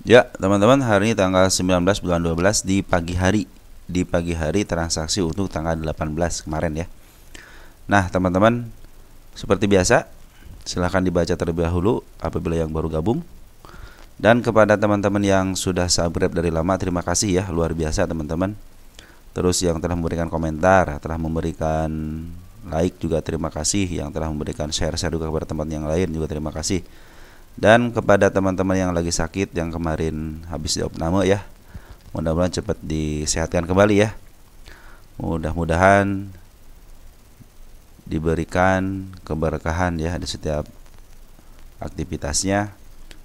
Ya, teman-teman, hari ini tanggal 19 bulan 12 di pagi hari. Di pagi hari transaksi untuk tanggal 18 kemarin ya. Nah, teman-teman, seperti biasa, silahkan dibaca terlebih dahulu apabila yang baru gabung. Dan kepada teman-teman yang sudah subscribe dari lama, terima kasih ya, luar biasa teman-teman. Terus yang telah memberikan komentar, telah memberikan like juga terima kasih. Yang telah memberikan share-share juga kepada teman yang lain juga terima kasih. Dan kepada teman-teman yang lagi sakit, yang kemarin habis diopname ya, mudah-mudahan cepat disehatkan kembali ya. Mudah-mudahan diberikan keberkahan ya di setiap aktivitasnya,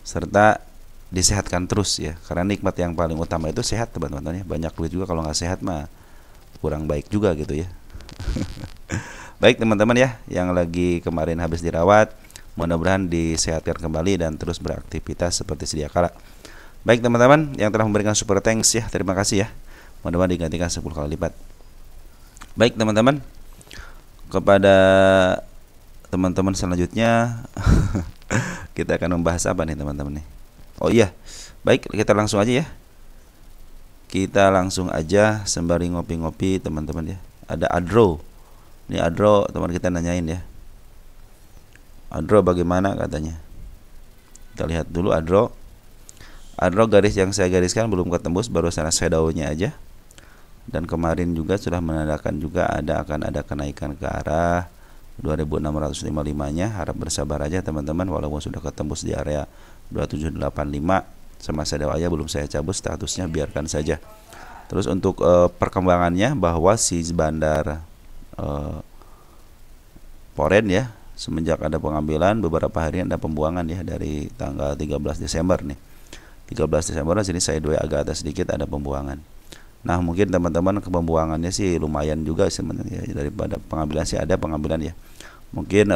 serta disehatkan terus ya, karena nikmat yang paling utama itu sehat teman-teman ya. Banyak duit juga kalau nggak sehat mah kurang baik juga gitu ya. Baik teman-teman ya, yang lagi kemarin habis dirawat, mudah-mudahan disehatkan kembali dan terus beraktivitas seperti sedia kala. Baik teman-teman yang telah memberikan super thanks ya, terima kasih ya. Mudah-mudahan digantikan 10 kali lipat. Baik teman-teman, kepada teman-teman selanjutnya kita akan membahas apa nih teman-teman nih? Oh iya, baik kita langsung aja ya. Kita langsung aja sembari ngopi-ngopi teman-teman ya. Ada Adro. Ini Adro teman kita nanyain ya. Adro bagaimana katanya? Kita lihat dulu Adro. Adro, garis yang saya gariskan belum ketembus, baru sana shadownya aja. Dan kemarin juga sudah menandakan juga akan ada kenaikan ke arah 2655-nya. Harap bersabar aja teman-teman, walaupun sudah ketembus di area 2785 sama shadow aja belum saya cabut statusnya, biarkan saja. Terus untuk perkembangannya bahwa si bandar Poren ya, semenjak ada pengambilan beberapa hari ada pembuangan ya dari tanggal 13 Desember nih. 13 Desember sini saya dua agak atas sedikit ada pembuangan. Nah, mungkin teman-teman ke pembuangannya sih lumayan juga sebenarnya, daripada pengambilan sih ada pengambilan ya. Mungkin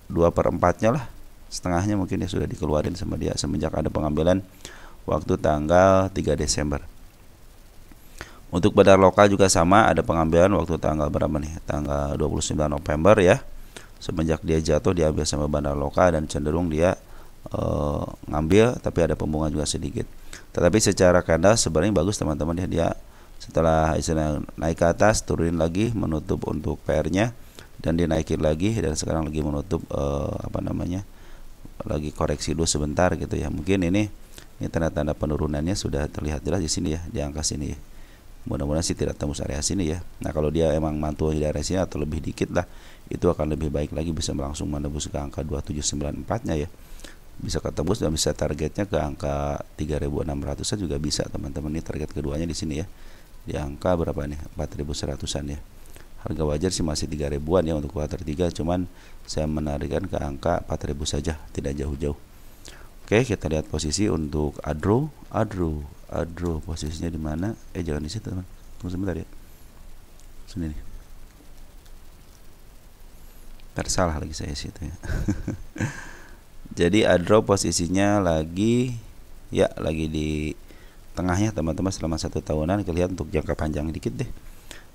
2/4-nya lah, setengahnya mungkin ya sudah dikeluarin sama dia semenjak ada pengambilan waktu tanggal 3 Desember. Untuk bandar lokal juga sama, ada pengambilan waktu tanggal berapa nih? Tanggal 29 November ya. Semenjak dia jatuh diambil sama bandar lokal dan cenderung dia ngambil, tapi ada pembuangan juga sedikit. Tetapi secara kandang sebenarnya bagus teman-teman ya, dia setelah istilah naik ke atas turunin lagi menutup untuk PR-nya dan dinaikin lagi, dan sekarang lagi menutup lagi koreksi dulu sebentar gitu ya. Mungkin ini tanda-tanda penurunannya sudah terlihat jelas di sini ya, di angka sini ya. Mudah-mudahan sih tidak tembus area sini ya. Nah, kalau dia emang mantul di area sini atau lebih dikit lah, itu akan lebih baik lagi, bisa langsung menembus ke angka 2794-nya ya. Bisa ketembus dan bisa targetnya ke angka 3600-an juga bisa teman-teman. Ini target keduanya di sini ya, di angka berapa nih, 4100-an ya. Harga wajar sih masih 3000-an ya untuk kuartal 3, cuman saya menarikkan ke angka 4000 saja, tidak jauh-jauh. Oke, kita lihat posisi untuk Adro posisinya di mana? Jangan di situ teman, tunggu sebentar ya, sini nih, tersalah lagi saya situ ya. Jadi Adro posisinya lagi di tengahnya teman-teman selama 1 tahunan. Kelihatan untuk jangka panjang dikit deh,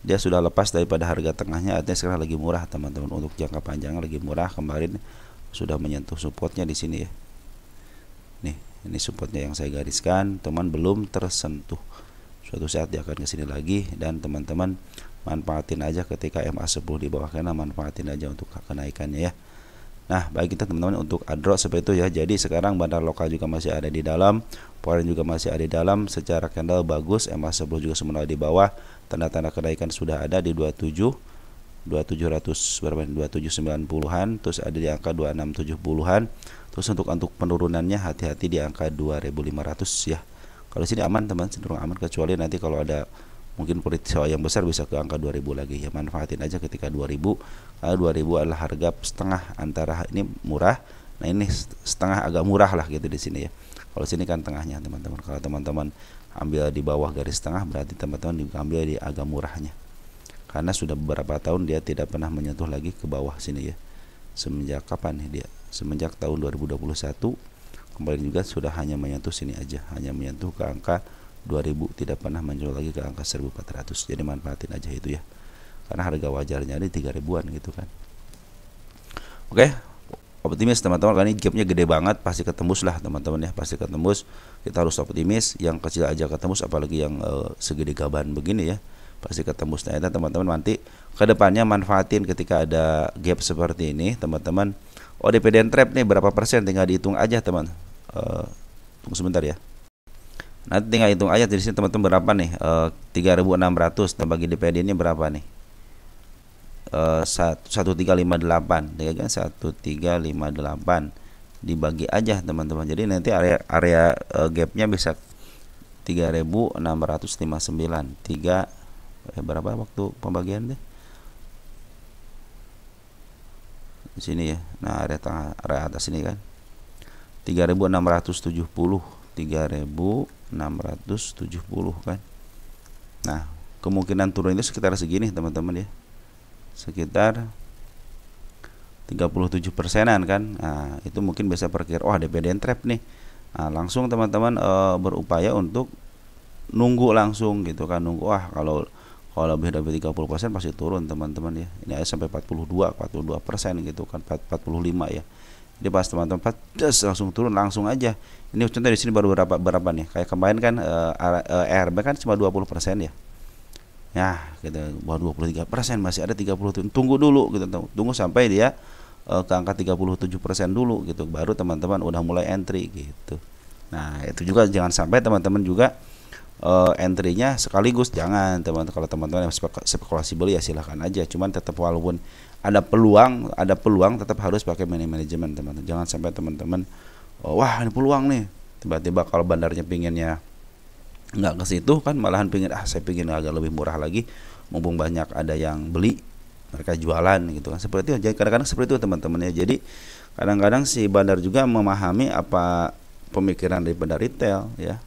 dia sudah lepas daripada harga tengahnya, artinya sekarang lagi murah teman-teman. Untuk jangka panjang lagi murah, kemarin sudah menyentuh supportnya di sini ya. Nih, ini supportnya yang saya gariskan, teman belum tersentuh. Suatu saat dia akan kesini lagi, dan teman-teman manfaatin aja ketika MA10 di bawah, karena manfaatin aja untuk kenaikannya ya. Nah, bagi kita teman-teman untuk Adro seperti itu ya. Jadi sekarang bandar lokal juga masih ada di dalam, Poren juga masih ada di dalam, secara candle bagus, MA10 juga semuanya di bawah. Tanda-tanda kenaikan sudah ada di 2700 berapa, 2790-an, terus ada di angka 2670-an. Terus untuk penurunannya hati-hati di angka 2500 ya. Kalau sini aman teman, cenderung aman, kecuali nanti kalau ada mungkin peristiwa yang besar bisa ke angka 2000 lagi ya. Manfaatin aja ketika 2000, karena 2000 adalah harga setengah, antara ini murah, nah ini setengah agak murah lah gitu di sini ya. Kalau sini kan tengahnya teman-teman. Kalau teman-teman ambil di bawah garis tengah, berarti teman-teman ambil di agak murahnya, karena sudah beberapa tahun dia tidak pernah menyentuh lagi ke bawah sini ya. Semenjak kapan nih dia? Semenjak tahun 2021 kemarin juga sudah hanya menyentuh sini aja, hanya menyentuh ke angka 2000, tidak pernah menjual lagi ke angka 1400. Jadi manfaatin aja itu ya, karena harga wajarnya di 3000-an gitu kan. Oke, optimis teman-teman, karena ini gapnya gede banget, pasti ketembus lah teman-teman ya, pasti ketembus. Kita harus optimis, yang kecil aja ketembus, apalagi yang segede gaban begini ya, pasti ketembus. Nah itu teman-teman, nanti kedepannya manfaatin ketika ada gap seperti ini teman-teman. Oh, dividend trap nih berapa persen, tinggal dihitung aja teman. Tunggu sebentar ya. Nanti tinggal hitung aja di sini teman-teman berapa nih, 3.600 bagi DPD ini berapa nih, 1358 ya kan, 1358 dibagi aja teman-teman. Jadi nanti area gapnya bisa 3.659 berapa waktu pembagian deh di sini ya. Nah area tengah, area atas ini kan 3.670 kan. Nah kemungkinan turun itu sekitar segini teman-teman ya, sekitar 37%-an kan. Nah itu mungkin bisa perkira, wah dividend trap nih. Nah langsung teman-teman berupaya untuk nunggu langsung gitu kan, nunggu, wah kalau lebih dari 30% pasti turun teman-teman ya. Ini ada sampai 42% gitu kan, 45 ya. Jadi pas teman-teman langsung turun langsung aja. Ini contoh di sini baru berapa nih? Kayak kemarin kan ERB kan cuma 20% ya. Ya, gitu, bawah 23%, masih ada 30. Tunggu dulu gitu, tunggu sampai dia ke angka 37% dulu gitu, baru teman-teman udah mulai entry gitu. Nah, itu juga jangan sampai teman-teman juga entry-nya sekaligus, jangan teman-teman. Kalau teman-teman yang spekulasi beli ya silahkan aja, cuman tetap walaupun ada peluang tetap harus pakai manajemen teman-teman. Jangan sampai teman-teman wah ini peluang nih, tiba-tiba kalau bandarnya pinginnya nggak ke situ kan, malahan pingin saya pingin agak lebih murah lagi, mumpung banyak ada yang beli, mereka jualan gitu kan. Seperti itu, jadi kadang-kadang seperti itu teman-teman ya. Jadi kadang-kadang si bandar juga memahami apa pemikiran daripada retail ya.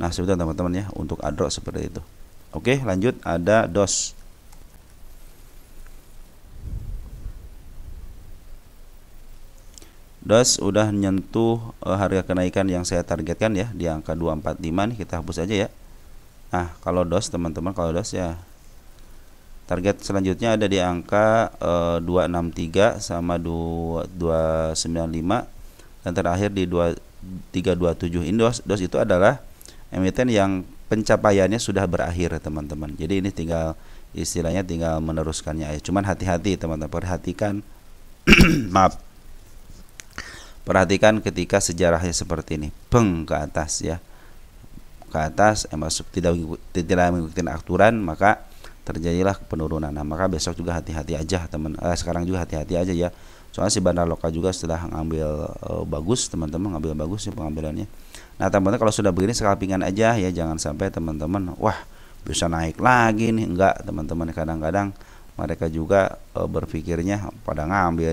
Nah seperti itu teman-teman ya, untuk adro seperti itu. Oke lanjut, ada DOS. DOS udah nyentuh harga kenaikan yang saya targetkan ya, di angka 245 nih, kita hapus aja ya. Nah kalau DOS teman-teman, kalau DOS ya target selanjutnya ada di angka 263 sama 295, dan terakhir di 327. Ini DOS itu adalah emiten yang pencapaiannya sudah berakhir teman-teman. Jadi ini tinggal istilahnya tinggal meneruskannya ya. Cuman hati-hati teman-teman, perhatikan maaf, perhatikan ketika sejarahnya seperti ini, peng ke atas ya, ke atas masuk tidak mengikuti aturan, maka terjadilah penurunan. Nah maka besok juga hati-hati aja teman, sekarang juga hati-hati aja ya. Soalnya si bandar lokal juga sudah ngambil bagus teman-teman, ngambil bagus ya pengambilannya. Nah teman-teman kalau sudah begini scalpingan aja ya, jangan sampai teman-teman wah bisa naik lagi nih, enggak teman-teman. Kadang-kadang mereka juga berpikirnya pada ngambil,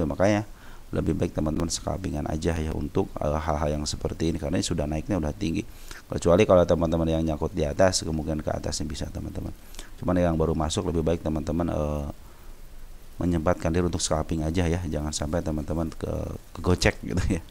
makanya lebih baik teman-teman scalpingan aja ya untuk hal-hal yang seperti ini, karena ini sudah naiknya udah tinggi. Kecuali kalau teman-teman yang nyangkut di atas, kemungkinan ke atasnya bisa teman-teman. Cuman yang baru masuk lebih baik teman-teman menyempatkan diri untuk scalping aja ya, jangan sampai teman-teman kegocek gitu ya.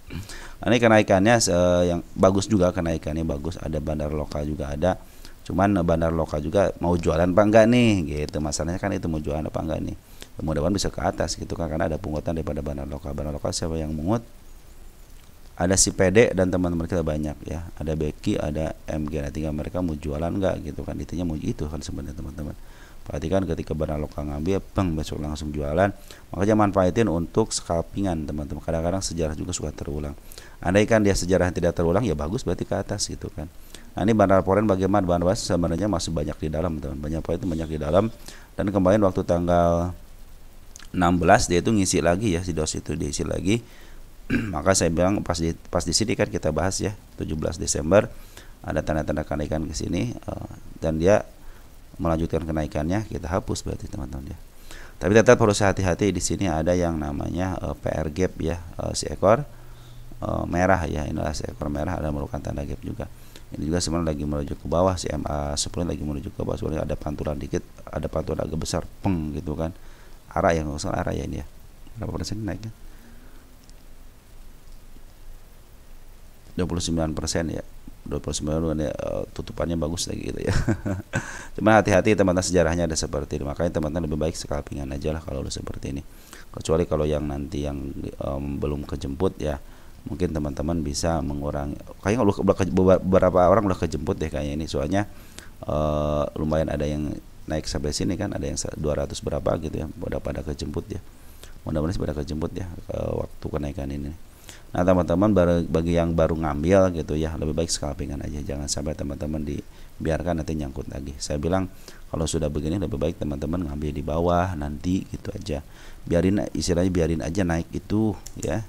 Nah, ini kenaikannya yang bagus juga, kenaikannya bagus, ada bandar lokal juga ada. Cuman bandar lokal juga mau jualan apa enggak nih gitu, masalahnya kan itu, mau jualan apa enggak nih. Mudah-mudahan bisa ke atas gitu kan, karena ada pungutan daripada bandar lokal. Bandar lokal siapa yang mungut? Ada si PD dan teman-teman kita banyak ya, ada Becky, ada MG. Nah tinggal mereka mau jualan enggak gitu kan, intinya mau itu kan sebenarnya teman-teman. Perhatikan ketika bandar lokal ngambil, besok langsung jualan, makanya manfaatin untuk scalpingan teman-teman. Kadang-kadang sejarah juga suka terulang. Andaikan dia sejarah tidak terulang ya bagus, berarti ke atas gitu kan. Nah ini bandar poren bagaimana? Bandar sebenarnya masih banyak di dalam teman, banyak poin itu banyak di dalam. Dan kemarin waktu tanggal 16 dia itu ngisi lagi ya, si DOS itu diisi lagi. Maka saya bilang pas di sini kan kita bahas ya, 17 Desember ada tanda-tanda kenaikan ke sini, dan dia melanjutkan kenaikannya, kita hapus berarti teman-teman ya. Tapi tetap harus hati-hati, di sini ada yang namanya PR gap ya, si ekor merah ya, inilah si ekor merah, ada merupakan tanda gap juga. Ini juga sebenarnya lagi menuju ke bawah, si MA10 lagi menuju ke bawah, sebenarnya ada pantulan dikit, ada pantulan agak besar, peng gitu kan. Arah yang nggak salah, arah ya ini ya, berapa persen naiknya? 29% ya, 29 tutupannya bagus lagi gitu ya. Cuma hati-hati teman-teman, sejarahnya ada seperti ini. Makanya teman-teman lebih baik scalpingan aja lah kalau udah seperti ini. Kecuali kalau yang nanti yang belum kejemput ya, mungkin teman-teman bisa mengurangi. Kayaknya beberapa orang udah kejemput deh kayaknya ini, soalnya lumayan ada yang naik sampai sini kan, ada yang 200 berapa gitu ya, pada kejemput ya. Mudah-mudahan pada kejemput ya waktu kenaikan ini. Nah teman-teman, bagi yang baru ngambil gitu ya, lebih baik scalpingan aja, jangan sampai teman-teman dibiarkan nanti nyangkut lagi. Saya bilang kalau sudah begini lebih baik teman-teman ngambil di bawah nanti gitu aja, biarin, istilahnya biarin aja naik itu ya,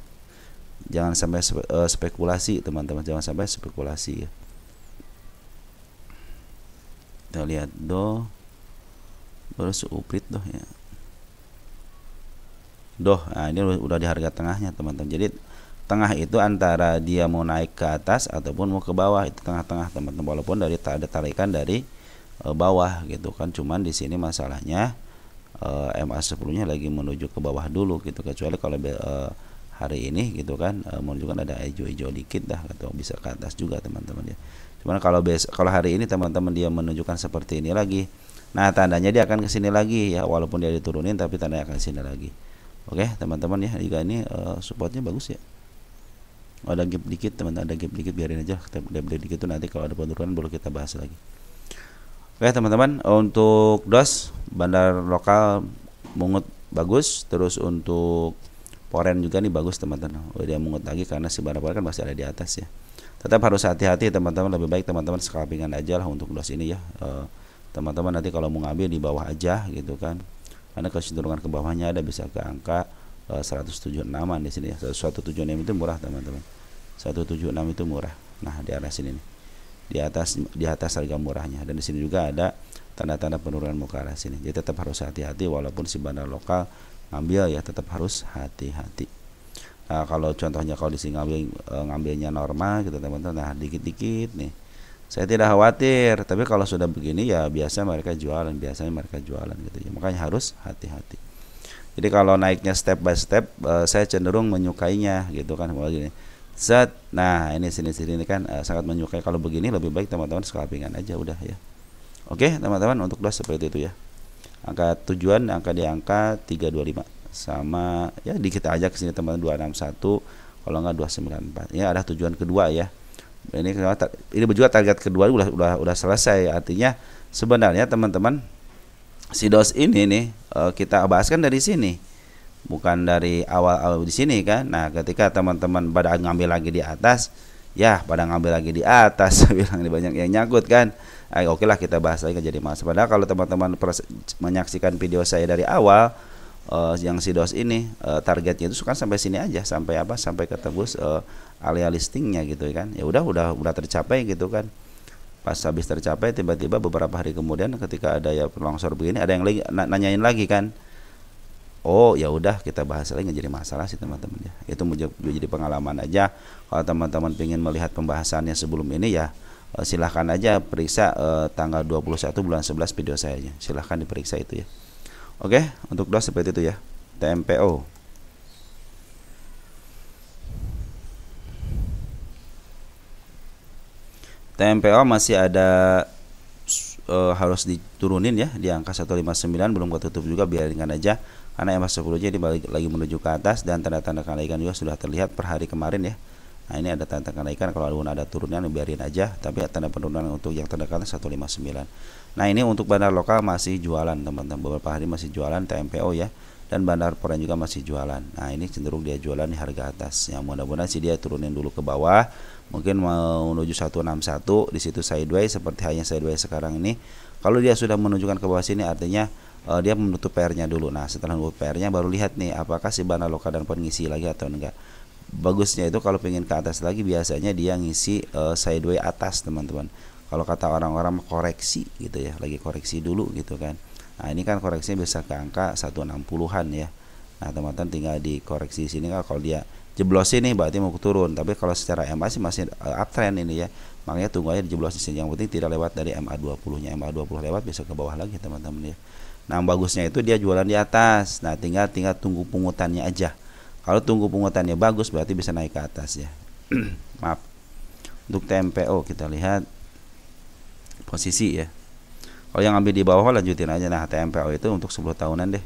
jangan sampai spekulasi teman-teman, jangan sampai spekulasi ya. Kita lihat baru seuprit ya. Nah ini udah di harga tengahnya teman-teman. Jadi tengah itu antara dia mau naik ke atas ataupun mau ke bawah, itu tengah-tengah teman-teman, walaupun dari ada tarikan dari bawah gitu kan. Cuman di sini masalahnya MA10-nya lagi menuju ke bawah dulu gitu, kecuali kalau hari ini gitu kan menunjukkan ada hijau-hijau dikit dah, atau bisa ke atas juga teman-teman ya. Cuman kalau hari ini teman-teman dia menunjukkan seperti ini lagi, nah tandanya dia akan ke sini lagi ya, walaupun dia diturunin tapi tandanya akan ke sini lagi. Oke teman-teman ya, juga ini supportnya bagus ya. Ada gap dikit teman-teman, ada gap dikit, biarin aja kita gap dikit itu, nanti kalau ada penurunan baru kita bahas lagi. Oke teman-teman, untuk DOS bandar lokal mungut bagus, terus untuk Poren juga nih bagus teman-teman. Dia mungut lagi karena si bandar Poren kan masih ada di atas ya. Tetap harus hati-hati teman-teman, lebih baik teman-teman scalpingan aja lah untuk DOS ini ya. Teman-teman nanti kalau mau ngambil di bawah aja gitu kan, karena kecenderungan ke bawahnya ada bisa ke angka 176an di sini ya. 176 itu murah teman-teman. 176 itu murah. Nah, di arah sini nih. Di atas harga murahnya, dan di sini juga ada tanda-tanda penurunan mau ke arah sini. Jadi tetap harus hati-hati, walaupun si bandar lokal ngambil ya, tetap harus hati-hati. Nah, kalau contohnya kalau di sini ngambilnya normal gitu teman-teman, nah dikit-dikit nih. Saya tidak khawatir, tapi kalau sudah begini ya biasanya mereka jualan gitu ya. Makanya harus hati-hati. Jadi kalau naiknya step by step, saya cenderung menyukainya gitu kan, begini. Nah ini sini kan sangat menyukai. Kalau begini lebih baik teman-teman scalpingan aja udah ya. Oke teman-teman, untuk DOS seperti itu ya. Angka tujuan di angka 325 sama ya, dikit aja ke sini teman-teman, 261 kalau enggak 294. Ya ada tujuan kedua ya. Ini juga target kedua udah selesai. Artinya sebenarnya teman-teman, si DOS ini nih kita bahas kan dari sini, bukan dari awal di sini kan. Nah ketika teman-teman pada ngambil lagi di atas ya, bilang ini banyak yang nyangkut kan. Oke lah kita bahas lagi, jadi mas. Padahal kalau teman-teman menyaksikan video saya dari awal, yang si DOS ini targetnya itu kan sampai sini aja, sampai ketebus area listingnya gitu kan. Ya udah tercapai gitu kan. Pas habis tercapai, tiba-tiba beberapa hari kemudian ketika ada ya longsor begini, ada yang lagi nanyain lagi kan. Oh ya udah kita bahas lagi, nggak jadi masalah sih teman-teman ya. Itu menjadi pengalaman aja. Kalau teman-teman ingin melihat pembahasannya sebelum ini ya, silahkan aja periksa tanggal 21 bulan 11 video saya aja. Silahkan diperiksa itu ya. Oke, untuk DOS seperti itu ya. TMPO. TMPO masih ada harus diturunin ya, di angka 159 belum ketutup juga, biarin aja karena MA10 nya lagi menuju ke atas, dan tanda-tanda kenaikan juga sudah terlihat per hari kemarin ya. Nah ini ada tanda kenaikan, kalau ada turunan biarin aja, tapi tanda penurunan untuk yang terdekat 159. Nah ini untuk bandar lokal masih jualan teman-teman, beberapa hari masih jualan TMPO ya, dan bandar Poren juga masih jualan. Nah ini cenderung dia jualan di harga atas, yang mudah-mudahan sih dia turunin dulu ke bawah, mungkin mau menuju 161 di situ sideways seperti halnya sideways sekarang ini. Kalau dia sudah menunjukkan ke bawah sini, artinya dia menutup PR-nya dulu. Nah setelah menutup PR-nya baru lihat nih apakah si bandar lokal dan Poren ngisi lagi atau enggak. Bagusnya itu kalau pengen ke atas lagi, biasanya dia ngisi sideways atas teman-teman. Kalau kata orang-orang koreksi gitu ya, lagi koreksi dulu gitu kan. Nah ini kan koreksinya bisa ke angka 160-an ya. Nah teman-teman tinggal dikoreksi di sini kan, kalau dia jeblos ini berarti mau turun, tapi kalau secara MA sih masih uptrend ini ya. Makanya tunggu aja dijeblos di sini, yang penting tidak lewat dari MA20-nya. MA20 lewat bisa ke bawah lagi teman-teman ya. Nah bagusnya itu dia jualan di atas. Nah tinggal tunggu pungutannya aja. Kalau tunggu pungutannya bagus berarti bisa naik ke atas ya. Maaf. Untuk TMPO kita lihat posisi ya. Kalau yang ambil di bawah lanjutin aja. Nah, TMPO itu untuk 10 tahunan deh.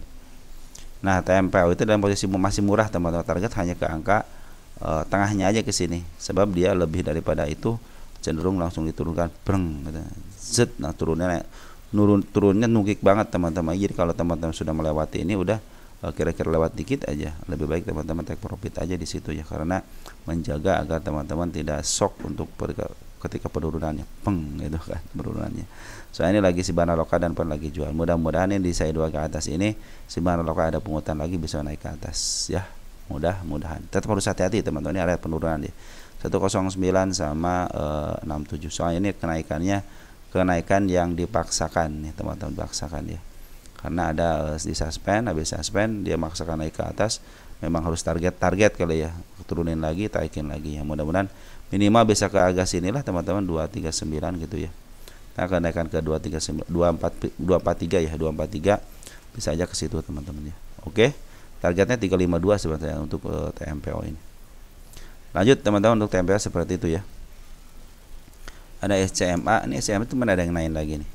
Nah, TMPO itu dalam posisi masih murah teman-teman. Target hanya ke angka tengahnya aja ke sini. Sebab dia lebih daripada itu cenderung langsung diturunkan breng gitu. Zet, nah turunnya nukik banget teman-teman. Jadi kalau teman-teman sudah melewati ini udah kira-kira lewat dikit aja, lebih baik teman-teman take profit aja di situ ya, karena menjaga agar teman-teman tidak shock untuk ketika penurunannya peng gitu kan penurunannya. Soalnya ini lagi si Banaloka dan pun lagi jual. Mudah-mudahan ini di side 2 ke atas ini si Banaloka ada pungutan lagi bisa naik ke atas ya. Mudah-mudahan. Tetap harus hati-hati teman-teman, ini area penurunan dia. 109 sama 67. Soalnya ini kenaikan yang dipaksakan nih teman-teman, dipaksakan ya. Karena ada di suspend, habis suspend dia maksakan naik ke atas. Memang harus target kali ya, turunin lagi, taikin lagi ya. Mudah-mudahan minimal bisa ke agak sinilah teman-teman 239 gitu ya. Nah, kenaikan ke 243 ya, 243 bisa aja ke situ teman-teman ya. Oke. Targetnya 352 sebenarnya untuk TMPO ini. Lanjut teman-teman, untuk TMPO seperti itu ya. Ada SCMA, ini SCMA itu mana ada yang naik lagi nih.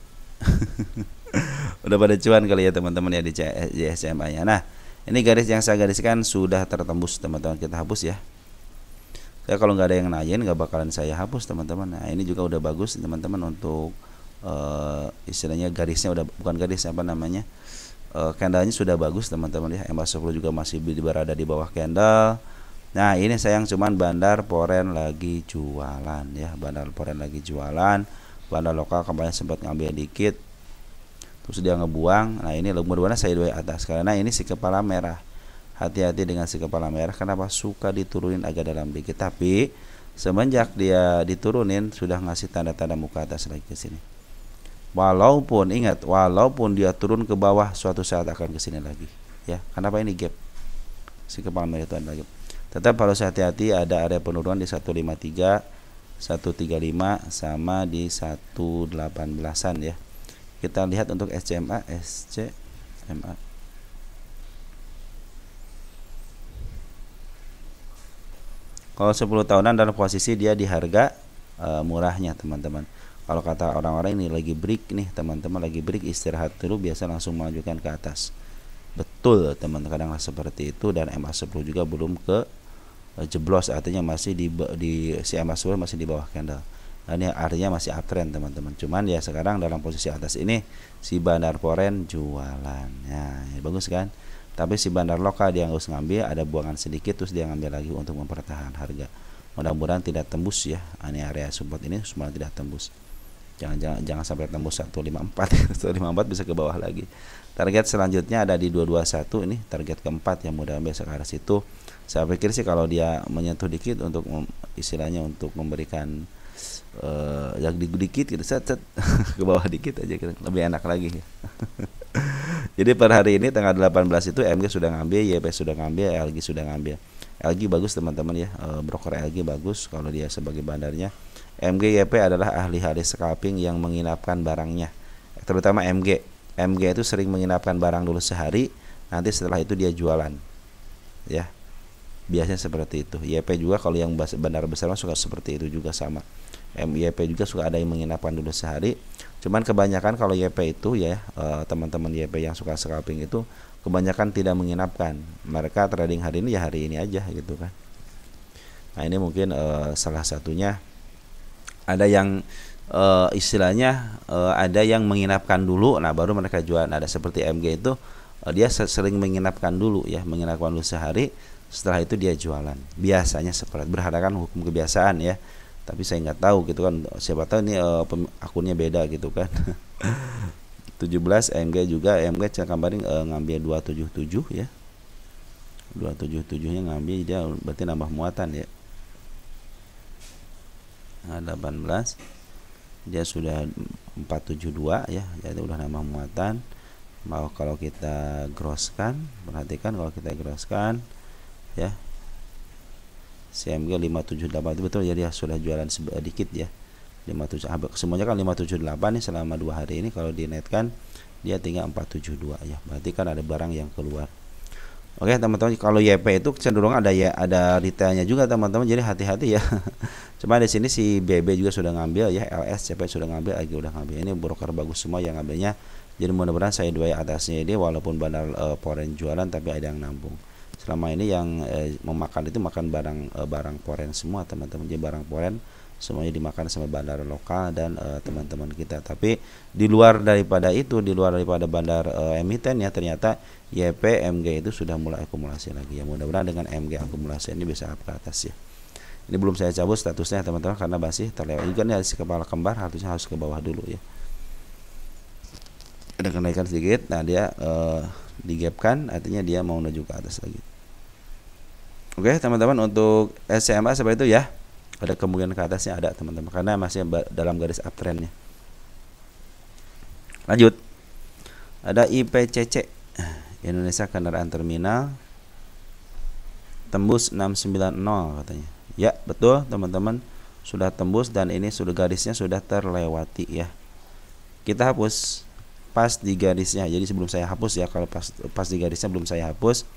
Udah pada cuan kali ya teman-teman ya di SCMA nya. Nah, ini garis yang saya gariskan sudah tertembus teman-teman, kita hapus ya. Saya kalau nggak ada yang nanyain nggak bakalan saya hapus teman-teman. Nah, ini juga udah bagus teman-teman untuk istilahnya garisnya udah bukan garis apa namanya, candlenya sudah bagus teman-teman ya. MA10 juga masih berada di bawah candle. Nah, ini sayang cuman Bandar Poren lagi jualan ya, Bandar Poren lagi jualan. Bandar Lokal kemarin sempat ngambil dikit, terus dia ngebuang. Nah, ini mudah-mudahan saya dua atas, karena ini si kepala merah. Hati-hati dengan si kepala merah, kenapa suka diturunin agak dalam dikit, tapi semenjak dia diturunin sudah ngasih tanda-tanda muka atas lagi ke sini. Walaupun ingat, walaupun dia turun ke bawah suatu saat akan ke sini lagi ya. Kenapa ini gap? Si kepala merah itu ada gap. Tetap harus hati-hati, ada area penurunan di 153, 135 sama di 118-an ya. Kita lihat untuk SCMA. Kalau 10 tahunan dalam posisi dia di harga murahnya teman-teman. Kalau kata orang-orang ini lagi break nih teman-teman, lagi break, istirahat dulu, biasa langsung melanjutkan ke atas. Betul teman-teman, kadang seperti itu. Dan MA10 juga belum ke jeblos, artinya masih di si MA10 masih di bawah candle. Nah, ini artinya masih uptrend teman-teman. Cuman ya sekarang dalam posisi atas ini si Bandar Poren jualan. Nah, ya bagus kan? Tapi si Bandar Lokal dia harus ngambil, ada buangan sedikit terus dia ngambil lagi untuk mempertahankan harga. Mudah-mudahan tidak tembus ya. Ini area support ini semua tidak tembus. Jangan sampai tembus 154. 154 bisa ke bawah lagi. Target selanjutnya ada di 221, ini target keempat yang mudah-mudahan bisa ke arah situ. Saya pikir sih kalau dia menyentuh dikit untuk istilahnya untuk memberikan yang dikit gitu, set ke bawah dikit aja gitu, lebih enak lagi ya. Jadi per hari ini tanggal 18 itu MG sudah ngambil, YP sudah ngambil, LG sudah ngambil. LG bagus teman-teman ya, broker LG bagus kalau dia sebagai bandarnya. MG YP adalah ahli-ahli scalping yang menginapkan barangnya, terutama MG itu sering menginapkan barang dulu sehari, nanti setelah itu dia jualan ya, biasanya seperti itu. YP juga kalau yang bandar besar suka seperti itu juga sama. YP juga suka ada yang menginapkan dulu sehari. Cuman kebanyakan kalau YP itu ya teman-teman YP yang suka scalping itu kebanyakan tidak menginapkan. Mereka trading hari ini ya hari ini aja gitu kan. Nah, ini mungkin salah satunya. Ada yang istilahnya ada yang menginapkan dulu, nah baru mereka jual. Ada seperti MG itu dia sering menginapkan dulu ya, menginapkan dulu sehari, setelah itu dia jualan. Biasanya seperti berhadapan hukum kebiasaan ya. Tapi saya nggak tahu gitu kan, siapa tahu ini akunnya beda gitu kan. 17 MG juga, MG kemarin ngambil 277 ya. 277 nya ngambil, dia berarti nambah muatan ya. Nah, 18 dia sudah 472 ya, jadi udah nambah muatan. Mau kalau kita grosskan, perhatikan kalau kita grosskan ya, CMG 578 itu betul ya, dia sudah jualan sedikit ya. 57 semuanya kan 578 nih selama 2 hari ini, kalau dinetkan dia tinggal 472 ya, berarti kan ada barang yang keluar. Oke teman-teman, kalau YP itu cenderung ada ya, ada retailnya juga teman-teman, jadi hati-hati ya. Cuma di sini si BB juga sudah ngambil ya, LS CP sudah ngambil, lagi udah ngambil. Ini broker bagus semua yang ngambilnya. Jadi mudah-mudahan saya dua atasnya ini walaupun bandar foreign jualan tapi ada yang nampung. Selama ini yang memakan itu makan barang foreign semua teman-teman. Jadi barang foreign semuanya dimakan sama bandar lokal dan teman-teman kita. Tapi di luar daripada itu, di luar daripada bandar emiten ya, ternyata YP MG itu sudah mulai akumulasi lagi ya. Mudah-mudahan dengan MG akumulasi ini bisa up ke atas ya. Ini belum saya cabut statusnya teman-teman karena masih terlewat juga nih, si kepala kembar harusnya harus ke bawah dulu ya. Ada kenaikan sedikit, nah dia digapkan, artinya dia mau menuju ke atas lagi. Oke teman-teman, untuk SMA seperti itu ya. Ada kemungkinan ke atasnya ada teman-teman karena masih dalam garis uptrendnya. Lanjut, ada IPCC Indonesia Kendaraan Terminal tembus 690 katanya. Ya betul teman-teman, sudah tembus dan ini sudah garisnya sudah terlewati ya. Kita hapus pas di garisnya, jadi sebelum saya hapus ya, kalau pas di garisnya belum saya hapus.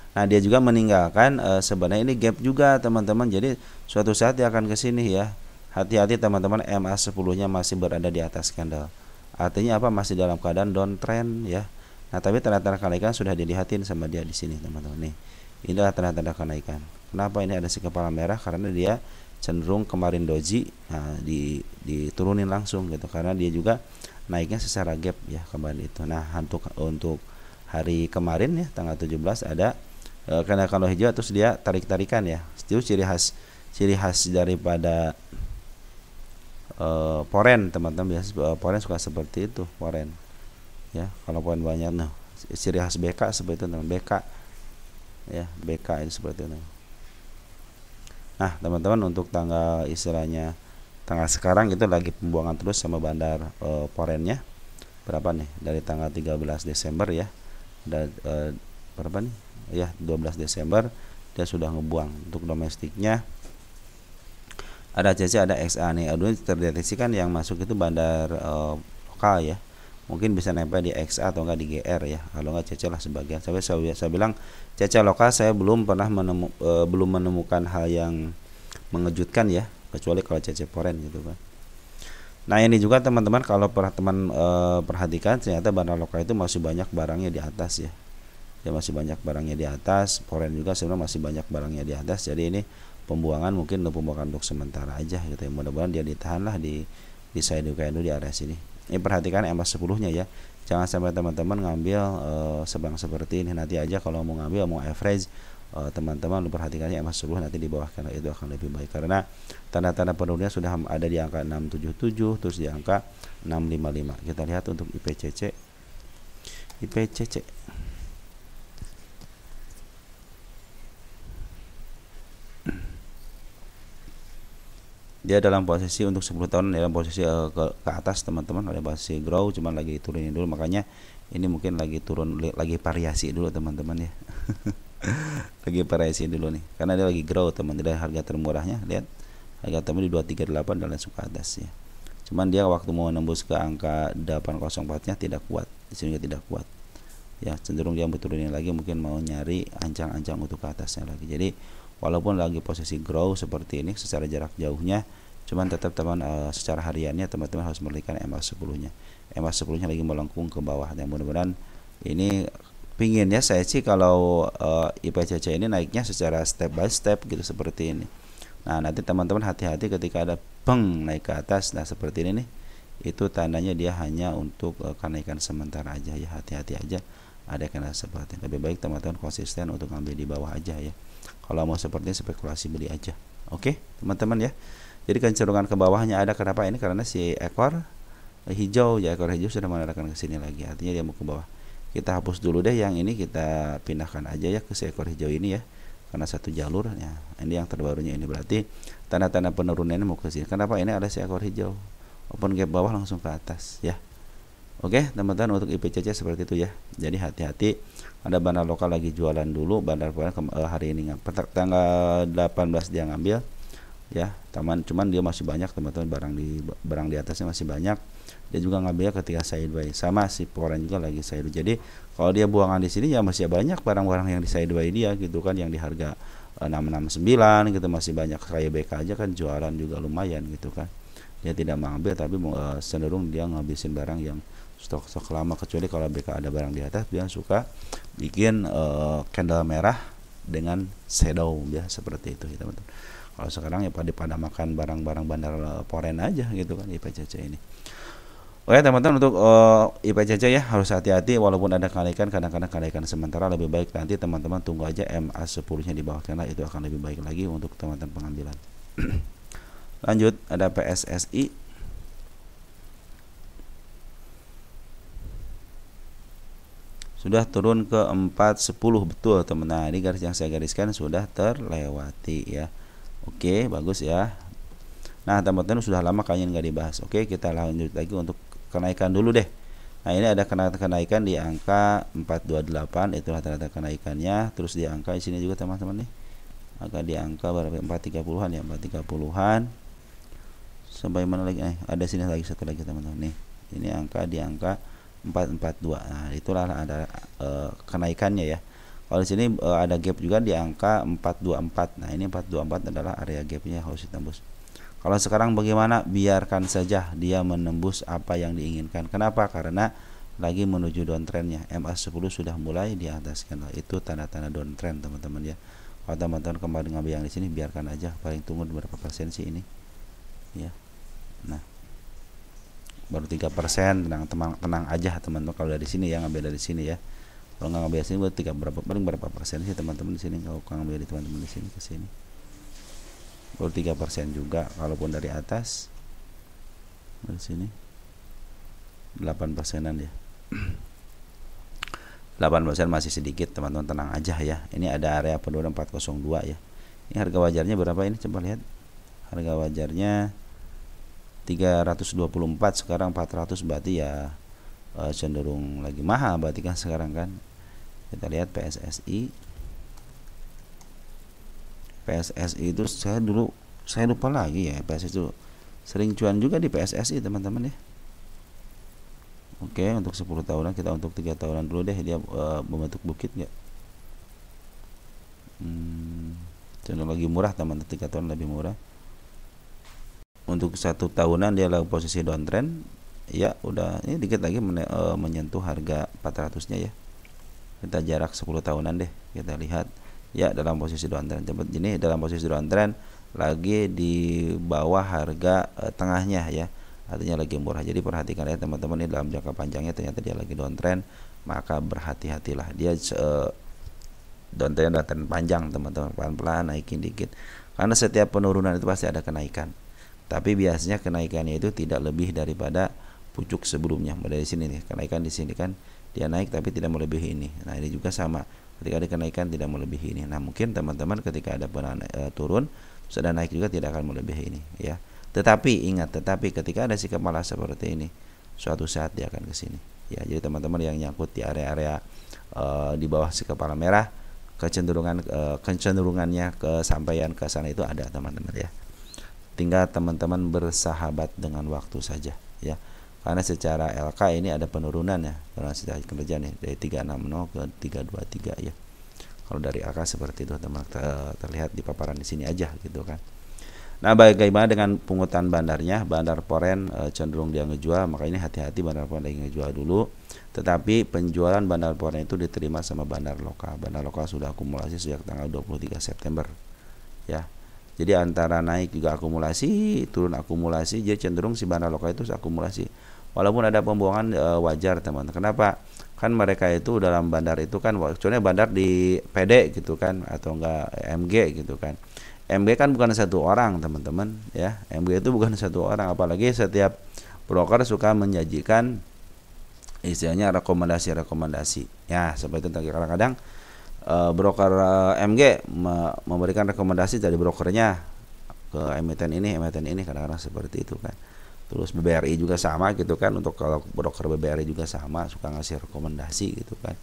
Nah dia juga meninggalkan sebenarnya ini gap juga teman-teman, jadi suatu saat dia akan ke sini ya. Hati-hati teman-teman, MA10 nya masih berada di atas candle, artinya apa, masih dalam keadaan downtrend ya. Nah tapi tanda-tanda kenaikan sudah dilihatin sama dia di sini teman-teman nih. Inilah tanda-tanda kenaikan. Kenapa ini ada si kepala merah? Karena dia cenderung kemarin doji, nah, diturunin langsung gitu, karena dia juga naiknya secara gap ya kemarin itu. Nah untuk hari kemarin ya tanggal 17 ada karena kalau hijau terus dia tarik-tarikan ya. Itu ciri khas daripada foreign teman-teman, biasa foreign suka seperti itu foreign ya. Kalau foreign banyak, nah ciri khas BK seperti itu teman, BK ya, BK itu seperti itu. Nah teman-teman, untuk tanggal istilahnya tanggal sekarang itu lagi pembuangan terus sama bandar foreignnya. Berapa nih dari tanggal 13 Desember ya, dan berapa nih ya, 12 Desember dia sudah ngebuang. Untuk domestiknya ada CC, ada XA nih. Aduh, terdeteksi kan yang masuk itu bandar lokal ya, mungkin bisa nempel di XA atau enggak di GR ya, kalau enggak CC lah sebagian. Saya bilang CC lokal saya belum pernah belum menemukan hal yang mengejutkan ya, kecuali kalau CC foreign gitu kan. Nah ini juga teman-teman, kalau teman perhatikan, ternyata bandar lokal itu masih banyak barangnya di atas ya. Dia masih banyak barangnya di atas, foreign juga sebenarnya masih banyak barangnya di atas. Jadi ini pembuangan mungkin pembuangan untuk sementara aja gitu ya. Mudah-mudahan dia ditahan lah di side dulu di area sini. Ini perhatikan MA10 nya ya. Jangan sampai teman-teman ngambil sebang seperti ini. Nanti aja kalau mau ngambil, mau average, teman-teman lu perhatikannya MA10 nanti di bawah, karena itu akan lebih baik, karena tanda-tanda penurunannya sudah ada di angka 677 terus di angka 655. Kita lihat untuk IPCC. Dia dalam posisi untuk 10 tahun dalam posisi ke atas teman-teman, ada posisi grow, cuman lagi turunin dulu, makanya ini mungkin lagi turun, lagi variasi dulu teman-teman ya. Lagi variasi dulu nih, karena dia lagi grow teman, dari harga termurahnya lihat harga termurah di 238 dan langsung ke atas ya. Cuman dia waktu mau nembus ke angka 804 nya tidak kuat, di sini juga tidak kuat ya, cenderung dia turunin lagi, mungkin mau nyari ancang-ancang untuk ke atasnya lagi. Jadi walaupun lagi posisi grow seperti ini secara jarak jauhnya, cuman tetap teman secara hariannya teman-teman harus memperhatikan MA10 nya. MA10 nya lagi melengkung ke bawah, dan mudah-mudahan ini pinginnya saya sih kalau IPCC ini naiknya secara step by step gitu seperti ini. Nah nanti teman-teman hati-hati ketika ada peng naik ke atas, nah seperti ini nih, itu tandanya dia hanya untuk kenaikan sementara aja ya, hati-hati aja ada kena seperti ini. Lebih baik teman-teman konsisten untuk ngambil di bawah aja ya, kalau mau seperti ini spekulasi beli aja. Oke teman-teman ya, jadi kecenderungan ke bawahnya ada. Kenapa ini? Karena si ekor hijau ya, ekor hijau sudah menarikkan ke sini lagi, artinya dia mau ke bawah. Kita hapus dulu deh yang ini, kita pindahkan aja ya ke seekor hijau ini ya, karena satu jalur ya. Ini yang terbarunya, ini berarti tanda-tanda penurunannya mau ke sini. Kenapa? Ini ada seekor hijau, open gap bawah langsung ke atas ya. Oke teman-teman, untuk IPCC seperti itu ya. Jadi hati-hati, ada bandar lokal lagi jualan dulu, bandar hari ini tanggal 18 dia ngambil, ya cuman dia masih banyak teman-teman, barang di atasnya masih banyak. Dia juga ngambilnya ketika sideways, sama si foreign juga lagi sideways. Jadi kalau dia buangan di sini ya masih banyak barang-barang yang di sideways dia gitu kan, yang di harga 669 gitu masih banyak. Kayak BK aja kan jualan juga lumayan gitu kan, dia tidak mengambil tapi cenderung dia ngabisin barang yang stok lama. Kecuali kalau BK ada barang di atas, dia suka bikin candle merah dengan shadow ya, seperti itu ya teman-teman. Kalau sekarang ya pada makan barang-barang bandar foreign aja gitu kan IPCC ini. Oke teman-teman, untuk IPCC ya harus hati-hati, walaupun ada kenaikan, kadang-kadang kenaikan sementara. Lebih baik nanti teman-teman tunggu aja MA10 nya di bawah karena itu akan lebih baik lagi untuk teman-teman pengambilan. Lanjut, ada PSSI. Sudah turun ke 410, betul teman. Nah, ini garis yang saya gariskan sudah terlewati ya. Oke, bagus ya. Nah, teman-teman sudah lama kayaknya nggak dibahas. Oke, kita lanjut lagi untuk kenaikan dulu deh. Nah, ini ada kenaikan di angka 428, itulah tanda kenaikannya. Terus di angka di sini juga teman-teman nih. Angka di angka berapa? 430-an ya, 430-an. Sampai mana lagi? Ada sini lagi satu lagi teman-teman nih. Ini angka di angka 442. Nah, itulah ada kenaikannya ya. Kalau di sini ada gap juga di angka 424. Nah, ini 424 adalah area gapnya, harus ditembus. Kalau sekarang bagaimana? Biarkan saja dia menembus apa yang diinginkan. Kenapa? Karena lagi menuju downtrendnya. MA10 sudah mulai di atas candle. Itu tanda-tanda downtrend teman-teman ya. Kalau teman-teman kembali ngambil yang di sini, biarkan aja. Paling tunggu berapa persen sih ini? Ya. Nah, baru 3%. Tenang aja teman-teman kalau dari sini ya, ngambil dari sini ya. Kalau nggak ngambil sini paling berapa persen sih teman-teman di sini? Kalau ngambil di teman-teman di sini ke sini, baru 3% juga. Kalaupun dari atas dari sini 8%an ya. 8% masih sedikit teman-teman, tenang aja ya. Ini ada area penurunan 402 ya. Ini harga wajarnya berapa ini? Coba lihat. Harga wajarnya 324, sekarang 400, berarti ya cenderung lagi mahal berarti kan sekarang kan. Kita lihat PSSI. PSSI itu saya lupa lagi ya, PSSI itu sering cuan juga di PSSI teman-teman ya. Oke, untuk 10 tahunan, kita untuk 3 tahunan dulu deh, dia membentuk bukit nggak? Cenderung lagi murah teman-teman, 3 tahun lebih murah. Untuk 1 tahunan dia lagi posisi downtrend ya, udah ini dikit lagi menyentuh harga 400-nya ya. Kita jarak 10 tahunan deh, kita lihat ya, dalam posisi downtrend. Ini dalam posisi downtrend lagi di bawah harga tengahnya ya, artinya lagi murah. Jadi perhatikan ya teman-teman, ini dalam jangka panjangnya ternyata dia lagi downtrend, maka berhati-hatilah. Dia downtrend panjang teman-teman, pelan-pelan naikin dikit, karena setiap penurunan itu pasti ada kenaikan, tapi biasanya kenaikannya itu tidak lebih daripada pucuk sebelumnya. Dari sini nih, kenaikan di sini kan dia naik tapi tidak melebihi ini. Nah, ini juga sama, ketika ada kenaikan tidak melebihi ini. Nah, mungkin teman-teman ketika ada turun sudah naik juga tidak akan melebihi ini ya. Tetapi ingat, ketika ada sikap malah seperti ini, suatu saat dia akan ke sini ya. Jadi teman-teman yang nyangkut di area-area di bawah si kepala merah, kecenderungannya kesampaian ke sana itu ada teman-teman ya. Tinggal teman-teman bersahabat dengan waktu saja ya. Karena secara LK ini ada penurunan ya, karena secara kerja nih dari 360 ke 323 ya. Kalau dari LK seperti itu teman, terlihat di paparan di sini aja gitu kan. Nah, bagaimana dengan pungutan bandarnya? Bandar foreign cenderung dia ngejual, maka ini hati-hati, bandar foreign lagi ngejual dulu. Tetapi penjualan bandar foreign itu diterima sama bandar lokal. Bandar lokal sudah akumulasi sejak tanggal 23 September ya. Jadi antara naik juga akumulasi, turun akumulasi, jadi cenderung si bandar lokal itu akumulasi. Walaupun ada pembuangan wajar teman-teman. Kenapa? Kan mereka itu dalam bandar itu kan, contohnya bandar di PD gitu kan, atau enggak MG gitu kan. MG kan bukan satu orang teman-teman ya. MG itu bukan satu orang, apalagi setiap broker suka menyajikan istilahnya rekomendasi ya, seperti itu. Kadang-kadang broker MG memberikan rekomendasi dari brokernya ke emiten ini, kadang-kadang seperti itu kan. Terus BBRI juga sama gitu kan, untuk kalau broker BBRI juga sama suka ngasih rekomendasi gitu kan.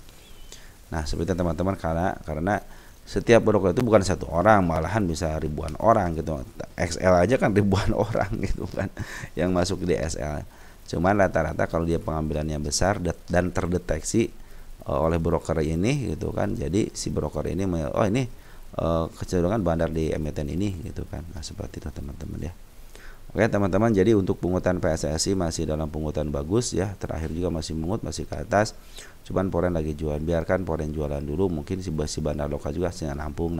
Nah, seperti teman-teman, karena Setiap broker itu bukan satu orang, malahan bisa ribuan orang gitu. XL aja kan ribuan orang gitu kan yang masuk di SL. Cuman rata-rata kalau dia pengambilannya besar dan terdeteksi oleh broker ini gitu kan, jadi si broker ini oh ini kecenderungan bandar di emiten ini gitu kan. Nah seperti itu teman-teman ya. Oke teman-teman, jadi untuk pungutan PSSI masih dalam pungutan bagus ya, terakhir juga masih mungut, masih ke atas. Cuman Poren lagi jualan, biarkan Poren jualan dulu, mungkin si bandar lokal juga sih nampung.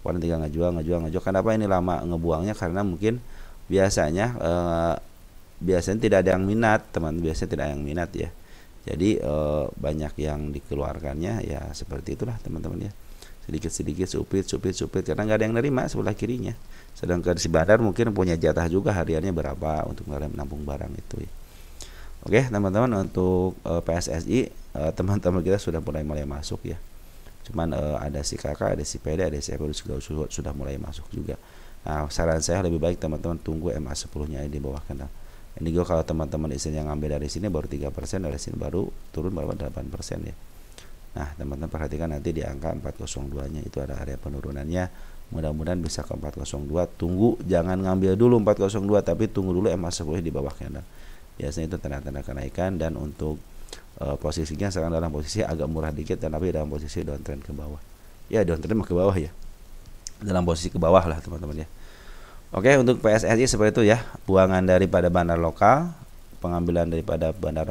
Poren tinggal ngejual. Kenapa ini lama ngebuangnya? Karena mungkin biasanya tidak ada yang minat teman, biasanya tidak ada yang minat ya. Jadi banyak yang dikeluarkannya ya, seperti itulah teman-teman ya. Sedikit supit karena nggak ada yang nerima sebelah kirinya. Sedangkan si bandar mungkin punya jatah juga hariannya berapa untuk menampung barang itu ya. Oke teman-teman, untuk PSSI teman-teman kita sudah mulai masuk ya. Cuman ada si kakak, ada si PD, ada si FPU sudah mulai masuk juga. Nah saran saya lebih baik teman-teman tunggu MA10 nya di bawah kanal. Ini juga kalau teman-teman isinya ngambil dari sini baru 3%, dari sini baru turun berapa 8% ya. Nah teman-teman perhatikan nanti di angka 402 nya itu ada area penurunannya, mudah-mudahan bisa ke 402. Tunggu, jangan ngambil dulu 402 tapi tunggu dulu MA10 di bawah candle. Biasanya itu tanda-tanda kenaikan. Dan untuk posisinya sekarang dalam posisi agak murah dikit, dan tapi dalam posisi downtrend ke bawah ya, downtrend ke bawah ya, dalam posisi ke bawah lah teman-teman ya. Oke, untuk PSSI seperti itu ya, buangan daripada bandar lokal, pengambilan daripada bandar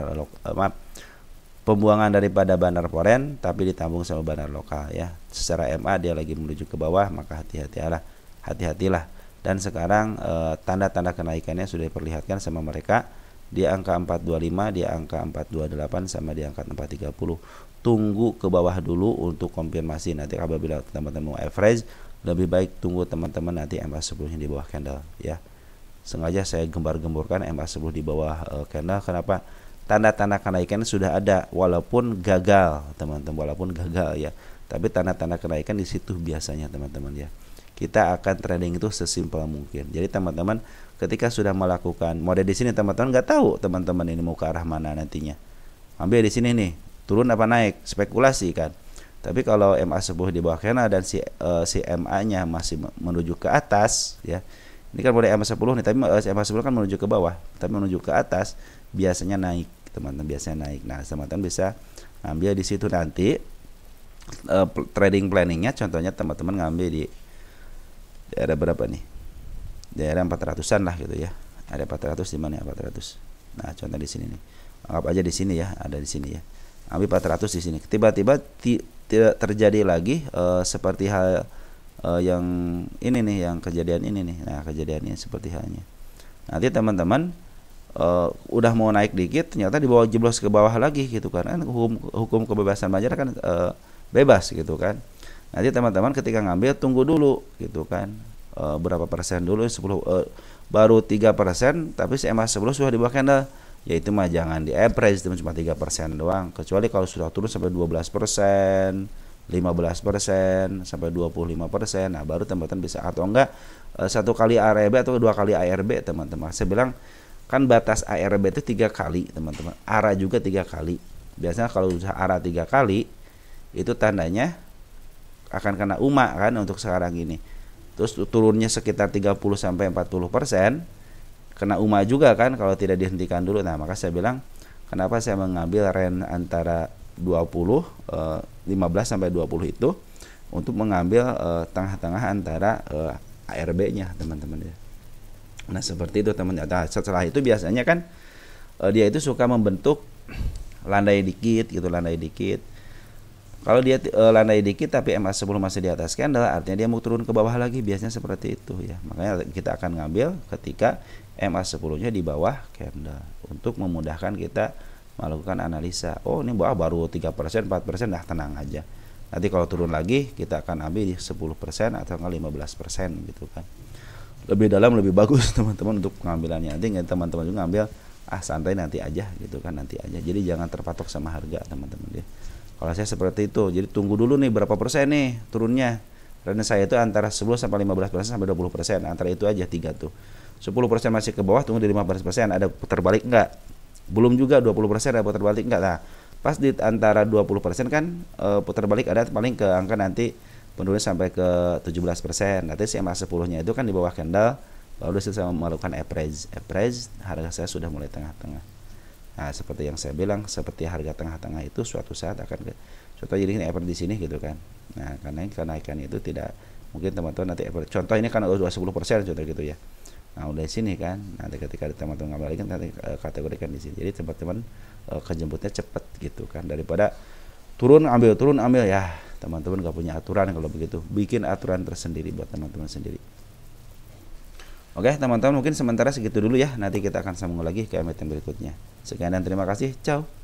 pembuangan daripada bandar Poren tapi ditambung sama bandar lokal ya. Secara MA dia lagi menuju ke bawah, maka hati-hatilah. Dan sekarang tanda-tanda kenaikannya sudah diperlihatkan sama mereka di angka 425, di angka 428 sama di angka 430. Tunggu ke bawah dulu untuk konfirmasi. Nanti apabila teman-teman mau average, lebih baik tunggu teman-teman nanti MA10 nya di bawah candle ya. Sengaja saya gembar-gemburkan MA10 di bawah candle. Kenapa? Tanda-tanda kenaikan sudah ada walaupun gagal teman-teman, walaupun gagal ya, tapi tanda-tanda kenaikan di situ biasanya teman-teman ya. Kita akan trading itu sesimpel mungkin. Jadi teman-teman ketika sudah melakukan model di sini, teman-teman nggak tahu teman-teman ini mau ke arah mana nantinya. Ambil di sini nih, turun apa naik, spekulasi kan. Tapi kalau MA10 di bawah kena dan si MA-nya masih menuju ke atas ya. Ini kan boleh MA10 nih, tapi MA10 kan menuju ke bawah, tapi menuju ke atas biasanya naik teman-teman, biasanya naik. Nah teman-teman bisa ngambil di situ nanti trading planningnya. Contohnya teman-teman ngambil di daerah berapa nih, daerah 400-an lah gitu ya. Ada 400 di mana ya 400. Nah contoh di sini nih, anggap aja di sini ya, ada di sini ya, ambil 400 di sini. Tiba-tiba tidak terjadi lagi seperti hal yang ini nih, yang kejadian ini nih. Nah kejadiannya seperti halnya nanti teman-teman udah mau naik dikit, ternyata dibawa jeblos ke bawah lagi gitu kan. Hukum kebebasan belajar kan bebas gitu kan. Nanti teman-teman ketika ngambil tunggu dulu gitu kan, berapa persen dulu, 10 baru 3%, tapi MA10 sudah di bawah candle. Ya itu mah jangan di average, cuma 3% doang. Kecuali kalau sudah turun sampai 12%, 15%, sampai 25%, nah baru teman-teman bisa. Atau enggak satu kali ARB atau 2 kali ARB teman-teman. Saya bilang kan batas ARB itu 3 kali teman-teman, ARA juga 3 kali. Biasanya kalau udah ARA 3 kali itu tandanya akan kena UMA kan untuk sekarang ini. Terus turunnya sekitar 30 sampai 40%, kena UMA juga kan kalau tidak dihentikan dulu. Nah maka saya bilang kenapa saya mengambil range antara 15 sampai 20 itu untuk mengambil tengah-tengah antara ARB-nya teman-teman ya. Nah seperti itu teman-teman. Nah, setelah itu biasanya kan dia itu suka membentuk landai dikit gitu, landai dikit. Kalau dia landai dikit tapi MA10 masih di atas candle, artinya dia mau turun ke bawah lagi, biasanya seperti itu ya. Makanya kita akan ngambil ketika MA10 nya di bawah candle untuk memudahkan kita melakukan analisa. Oh ini baru 3%, 4%, dah tenang aja. Nanti kalau turun lagi kita akan ambil di 10% atau 15% gitu kan. Lebih dalam lebih bagus teman-teman untuk pengambilannya. Nanti teman-teman juga ngambil santai nanti aja gitu kan, nanti aja. Jadi jangan terpatok sama harga teman-teman ya. Kalau saya seperti itu, jadi tunggu dulu nih berapa persen nih turunnya. Range saya itu antara 10 sampai 15% sampai 20%, antara itu aja 3 tuh. 10% masih ke bawah, tunggu di 15%, ada putar balik enggak? Belum juga 20% ada putar balik enggak? Nah, pas di antara 20% kan putar balik ada paling ke angka nanti penurunan sampai ke 17%. Nanti SMA 10-nya itu kan di bawah candle, lalu saya melakukan average harga saya sudah mulai tengah-tengah. Nah, seperti yang saya bilang, seperti harga tengah-tengah itu suatu saat akan contoh jadi average di sini gitu kan. Nah, karena kenaikan itu tidak mungkin teman-teman nanti average. Contoh ini kan udah 10% contoh gitu ya. Nah, udah di sini kan. Nanti ketika teman-teman kembalikan nanti kategorikan di sini. Jadi teman-teman kejemputnya cepat gitu kan, daripada turun ambil ya. Teman-teman gak punya aturan kalau begitu. Bikin aturan tersendiri buat teman-teman sendiri. Oke teman-teman, mungkin sementara segitu dulu ya. Nanti kita akan sambung lagi ke emiten berikutnya. Sekian dan terima kasih. Ciao.